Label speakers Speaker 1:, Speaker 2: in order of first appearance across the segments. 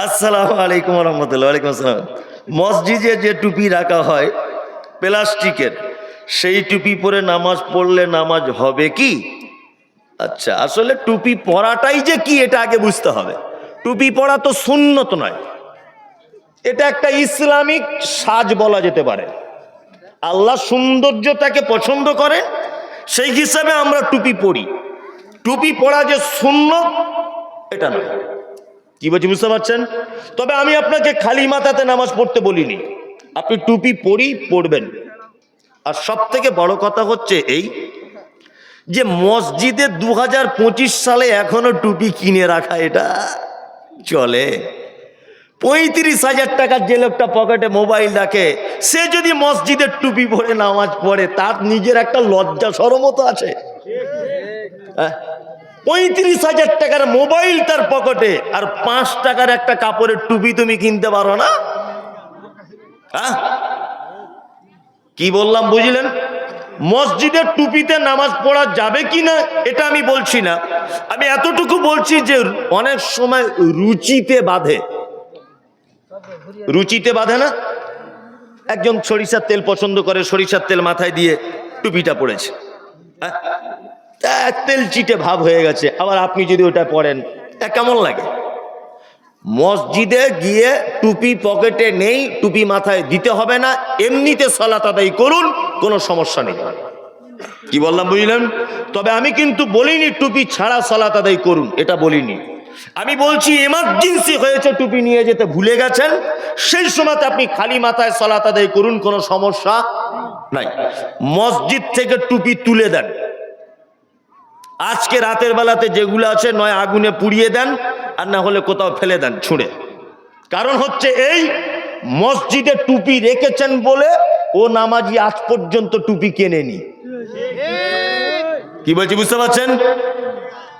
Speaker 1: আসসালামু আলাইকুম রহমতুল্লাহ। ওয়ালাইকুম আসসালাম। মসজিদে যে টুপি রাখা হয় প্লাস্টিকের, সেই টুপি পরে নামাজ পড়লে নামাজ হবে কি? আচ্ছা, আসলে টুপি পরাটাই যে কি এটা আগে বুঝতে হবে। টুপি পরা তো সুন্নত নয়, এটা একটা ইসলামিক সাজ বলা যেতে পারে। আল্লাহ সৌন্দর্যটাকে পছন্দ করে, সেই হিসাবে আমরা টুপি পরি। টুপি পরা যে সুন্নত এটা নয়। কি বলছি বুঝতে পারছেন? তবে আমি আপনাকে খালি মাথাতে নামাজ পড়তে বলিনি, আপনি টুপি পড়বেন। আর সব থেকে বড় কথা হচ্ছে এই যে মসজিদে 2025 সালে এখনো টুপি কিনে রাখা এটা চলে? 35,000 টাকার যে লোকটা পকেটে মোবাইল রাখে, সে যদি মসজিদের টুপি পরে নামাজ পড়ে, তার নিজের একটা লজ্জা শরমও তো আছে। 35,000 টাকার মোবাইল তার পকেটে, আর 5 টাকার একটা কাপড়ের টুপি তুমি কিনতে পারো না? কি বললাম বুঝলেন? মসজিদের টুপিতে নামাজ পড়া যাবে কিনা এটা আমি বলছি না, আমি এতটুকু বলছি যে অনেক সময় রুচিতে বাঁধে। রুচিতে বাঁধে না? একজন সরিষার তেল পছন্দ করে, সরিষার তেল মাথায় দিয়ে টুপিটা পড়েছে, তেল চিটে ভাব হয়ে গেছে, আবার আপনি যদি ওটা পড়েন কেমন লাগে? মসজিদে গিয়ে টুপি পকেটে নেই, টুপি মাথায় দিতে হবে না, এমনিতে সালাত আদায় করুন, কোনো সমস্যা নেই। কি বললাম বুঝলেন? তবে আমি কিন্তু বলিনি টুপি ছাড়া সালাত আদায় করুন, এটা বলিনি। আমি বলছি এমার্জেন্সি হয়েছে, টুপি নিয়ে যেতে ভুলে গেছেন, সেই সময় আপনি খালি মাথায় সালাত আদায় করুন, কোনো সমস্যা নাই। মসজিদ থেকে টুপি তুলে দেন, আজকে রাতের বেলাতে যেগুলো আছে নয় আগুনে পুড়িয়ে দেন, আর না হলে কোথাও ফেলে দেন ছুঁড়ে। কারণ হচ্ছে এই, মসজিদে টুপি রেখেছেন বলে ও নামাজি আজ পর্যন্ত টুপি কেনেনি। কি বলছি বুঝতে পারছেন?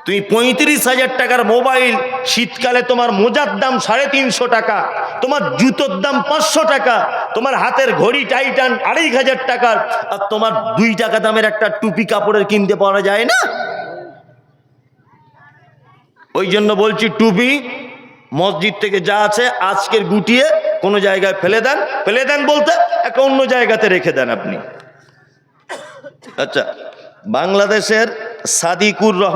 Speaker 1: তুমি 35,000 টাকার মোবাইল, শীতকালে তোমার মোজার দাম 350 টাকা, তোমার জুতোর দাম 500 টাকা, তোমার হাতের ঘড়ি টাইটান 2,500 টাকার, আর তোমার 2 টাকা দামের একটা টুপি কাপড়ের কিনতে পাওয়া যায় না? ওই জন্য বলছি টুপি মসজিদ থেকে যা আছে আজকের গুটিয়ে কোনো জায়গায় ফেলে দেন। ফেলে দেন বলতে একটা অন্য জায়গাতে রেখে দেন আপনি। আচ্ছা, বাংলাদেশের সাদিকুর রহমান